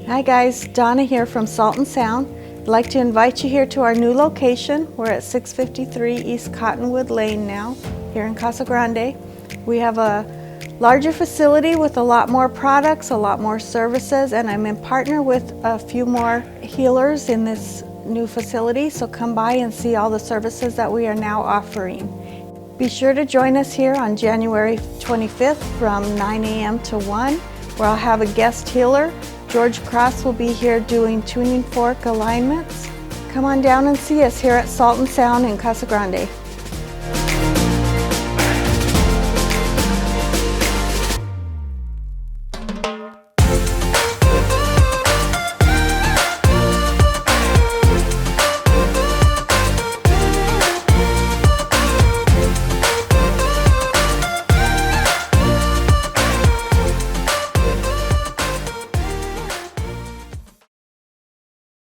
Hi guys, Donna here from Salt and Sound. I'd like to invite you here to our new location. We're at 653 East Cottonwood Lane now, here in Casa Grande. We have a larger facility with a lot more products, a lot more services, and I'm in partner with a few more healers in this new facility, so come by and see all the services that we are now offering. Be sure to join us here on January 25th from 9 a.m. to 1, where I'll have a guest healer. George Cross will be here doing tuning fork alignments. Come on down and see us here at Salt and Sound in Casa Grande.